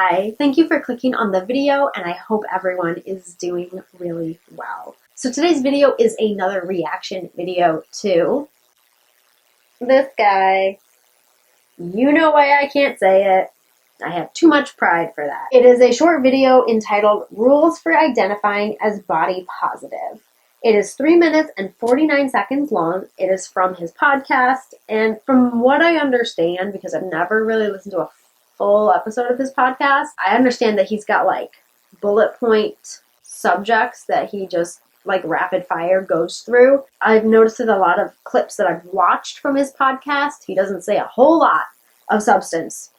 Hi, thank you for clicking on the video, and I hope everyone is doing really well. So today's video is another reaction video to this guy. You know why I can't say it. I have too much pride for that. It is a short video entitled Rules for Identifying as Body Positive. It is 3 minutes and 49 seconds long. It is from his podcast, and from what I understand, because I've never really listened to a full episode of his podcast, I understand that he's got like bullet point subjects that he just like rapid fire goes through. I've noticed in a lot of clips that I've watched from his podcast, he doesn't say a whole lot of substance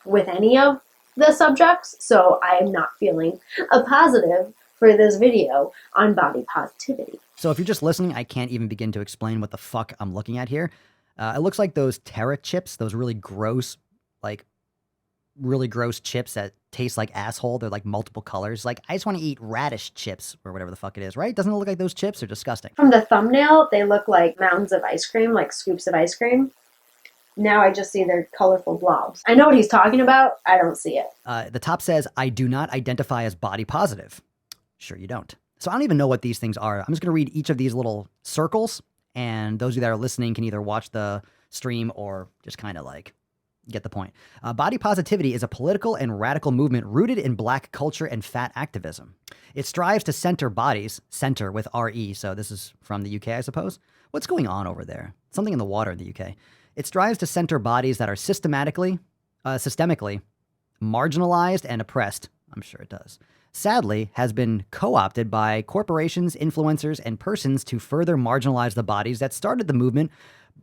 with any of the subjects, so I am not feeling a positive for this video on body positivity. So if you're just listening, I can't even begin to explain what the fuck I'm looking at here. It looks like those Terra chips, those really gross chips that taste like asshole. They're like multiple colors. Like, I just want to eat radish chips or whatever the fuck it is, right? Doesn't it look like those chips? They're disgusting. From the thumbnail, they look like mounds of ice cream, like scoops of ice cream. Now I just see their colorful blobs. I know what he's talking about. I don't see it. The top says, I do not identify as body positive. Sure you don't. So I don't even know what these things are. I'm just going to read each of these little circles, and those of you that are listening can either watch the stream or just kind of like get the point. Body positivity is a political and radical movement rooted in Black culture and fat activism. It strives to center bodies, center with R-E, so this is from the UK, I suppose. What's going on over there? Something in the water in the UK. It strives to center bodies that are systemically marginalized and oppressed. I'm sure it does. Sadly, has been co-opted by corporations, influencers, and persons to further marginalize the bodies that started the movement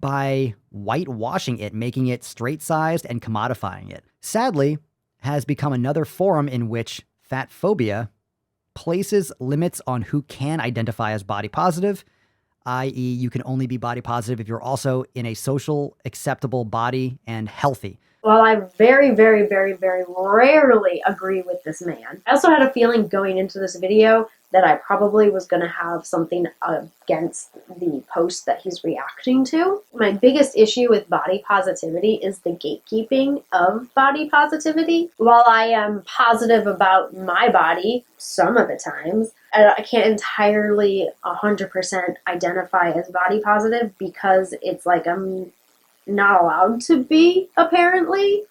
by whitewashing it, making it straight-sized and commodifying it. Sadly, has become another forum in which fat phobia places limits on who can identify as body positive, i.e. you can only be body positive if you're also in a social acceptable body and healthy. While I very, very, very, very rarely agree with this man, I also had a feeling going into this video that I probably was going to have something against the post that he's reacting to. My biggest issue with body positivity is the gatekeeping of body positivity. While I am positive about my body some of the times, I can't entirely 100% identify as body positive because it's like I'm not allowed to be, apparently.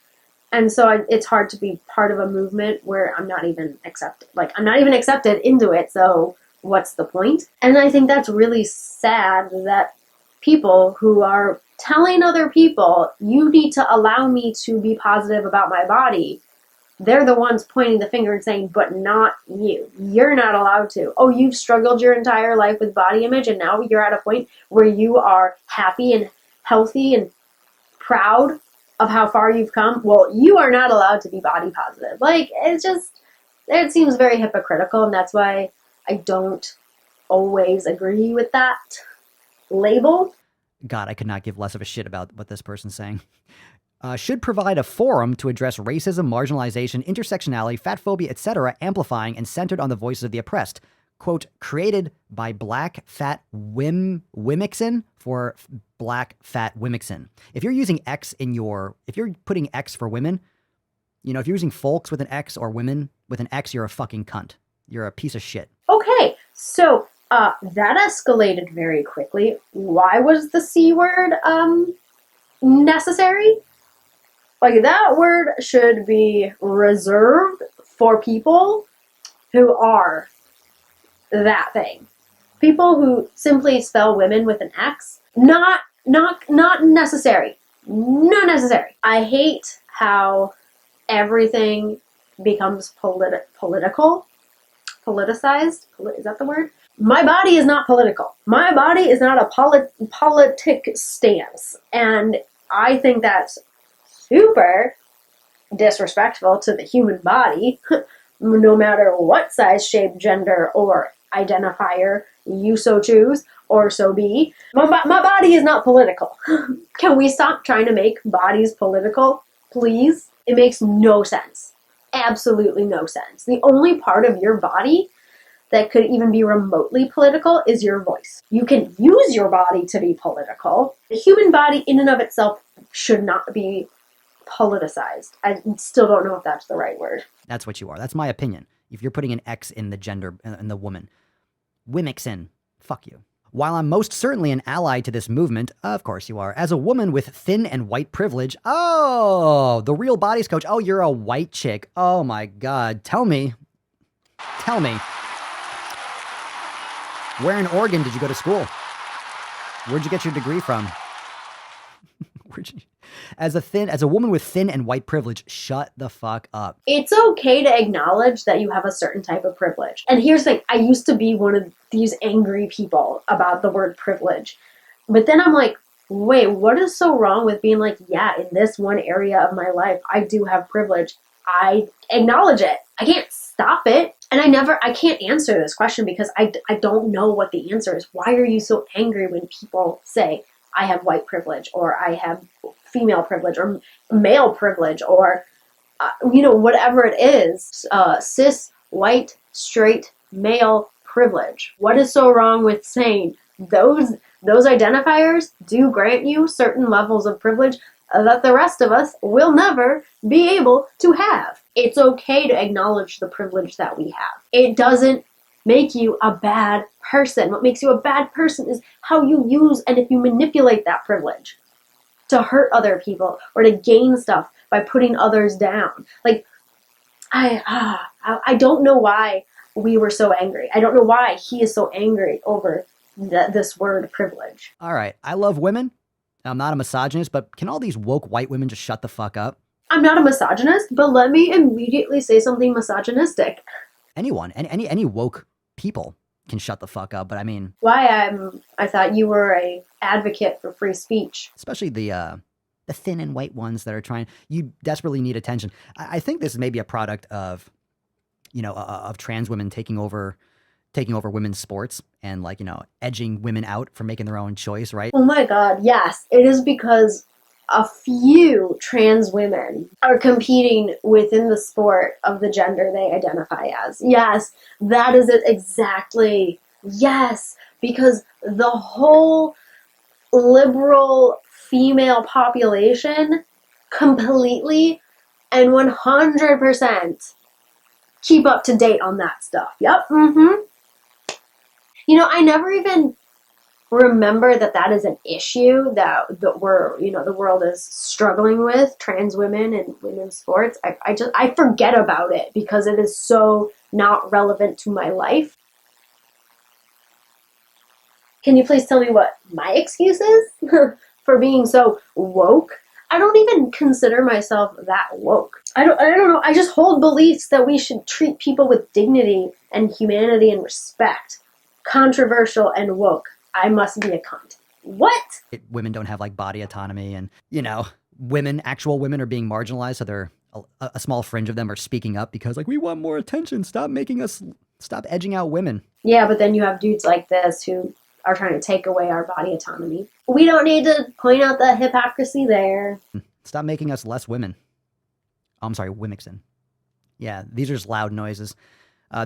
And so it's hard to be part of a movement where I'm not even accepted. Like, I'm not even accepted into it, so what's the point? And I think that's really sad that people who are telling other people, you need to allow me to be positive about my body, they're the ones pointing the finger and saying, but not you. You're not allowed to. Oh, you've struggled your entire life with body image, and now you're at a point where you are happy and healthy and proud of how far you've come. Well, you are not allowed to be body positive. Like, it seems very hypocritical, and that's why I don't always agree with that label. God, I could not give less of a shit about what this person's saying. Should provide a forum to address racism, marginalization, intersectionality, fat phobia, etc., amplifying and centered on the voices of the oppressed. Quote, created by Black Fat Wimixin for Black Fat Wimixin. If you're using X if you're putting X for women, you know, if you're using folks with an X or women with an X, you're a fucking cunt. You're a piece of shit. Okay, so that escalated very quickly. Why was the C word necessary? Like, that word should be reserved for people who are that thing. People who simply spell women with an X, not necessary. Not necessary. I hate how everything becomes political. Politicized? Is that the word? My body is not political. My body is not a politic stance. And I think that's super disrespectful to the human body, no matter what size, shape, gender, or identifier you so choose or so be. My body is not political. Can we stop trying to make bodies political, please? It makes no sense. Absolutely no sense. The only part of your body that could even be remotely political is your voice. You can use your body to be political. The human body in and of itself should not be politicized. I still don't know if that's the right word. That's what you are. That's my opinion. If you're putting an X in the gender, in the woman. Wimixin. Fuck you. While I'm most certainly an ally to this movement, of course you are, as a woman with thin and white privilege, oh, the Real Bodies coach, oh, you're a white chick. Oh my God. Tell me, where in Oregon did you go to school? Where'd you get your degree from? As a woman with thin and white privilege, shut the fuck up. It's okay to acknowledge that you have a certain type of privilege. And here's the thing, I used to be one of these angry people about the word privilege. But then I'm like, wait, what is so wrong with being like, yeah, in this one area of my life, I do have privilege. I acknowledge it. I can't stop it. And I can't answer this question because I don't know what the answer is. Why are you so angry when people say, I have white privilege, or I have female privilege, or male privilege, or, whatever it is, cis, white, straight, male privilege? What is so wrong with saying those identifiers do grant you certain levels of privilege that the rest of us will never be able to have? It's okay to acknowledge the privilege that we have. It doesn't make you a bad person. What makes you a bad person is how you use and if you manipulate that privilege to hurt other people or to gain stuff by putting others down. Like, I don't know why we were so angry. I don't know why he is so angry over this word privilege. All right. I love women. I'm not a misogynist, but can all these woke white women just shut the fuck up? I'm not a misogynist, but let me immediately say something misogynistic. Anyone, any woke people can shut the fuck up, but I mean... I thought you were a advocate for free speech. Especially the thin and white ones that are trying... You desperately need attention. I think this may be a product of, of trans women taking over women's sports and edging women out for making their own choice, right? Oh my God, yes. It is because a few trans women are competing within the sport of the gender they identify as. Yes, that is it exactly. Yes, because the whole liberal female population completely and 100% keep up to date on that stuff. Yep, I never even remember that is an issue that the world is struggling with, trans women and women's sports. I forget about it because it is so not relevant to my life. Can you please tell me what my excuse is for being so woke? I don't even consider myself that woke. I don't know. I just hold beliefs that we should treat people with dignity and humanity and respect. Controversial and woke. I must be a cunt. What? Women don't have body autonomy, and actual women are being marginalized, so they're a small fringe of them are speaking up because we want more attention. Stop edging out women. Yeah, but then you have dudes like this who are trying to take away our body autonomy. We don't need to point out the hypocrisy there. Stop making us less women. Oh, I'm sorry, Wimixin. Yeah, these are just loud noises.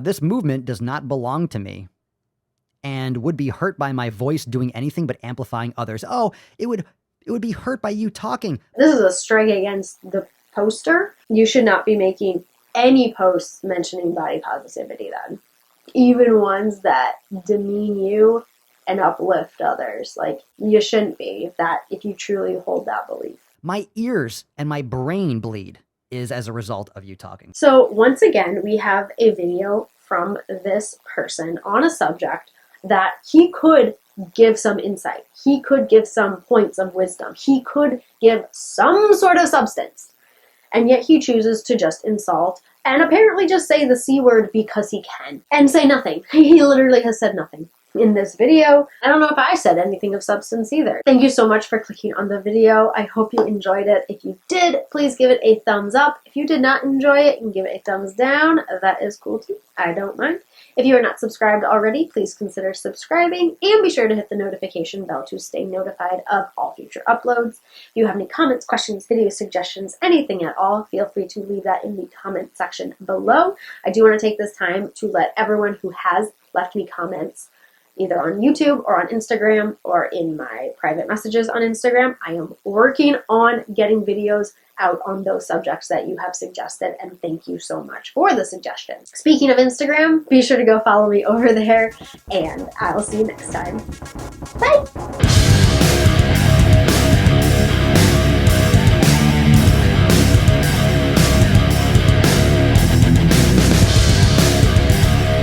This movement does not belong to me and would be hurt by my voice doing anything but amplifying others. Oh, it would be hurt by you talking. This is a strike against the poster. You should not be making any posts mentioning body positivity then. Even ones that demean you and uplift others. You shouldn't be if you truly hold that belief. My ears and my brain bleed is as a result of you talking. So once again, we have a video from this person on a subject that he could give some insight. He could give some points of wisdom. He could give some sort of substance. And yet he chooses to just insult and apparently just say the C word because he can. And say nothing. He literally has said nothing in this video. I don't know if I said anything of substance either. Thank you so much for clicking on the video. I hope you enjoyed it. If you did, please give it a thumbs up. If you did not enjoy it, you can give it a thumbs down. That is cool too. I don't mind. If you are not subscribed already, please consider subscribing and be sure to hit the notification bell to stay notified of all future uploads. If you have any comments, questions, video suggestions, anything at all, feel free to leave that in the comment section below. I do want to take this time to let everyone who has left me comments either on YouTube or on Instagram or in my private messages on Instagram. I am working on getting videos out on those subjects that you have suggested, and thank you so much for the suggestions. Speaking of Instagram, be sure to go follow me over there, and I will see you next time. Bye!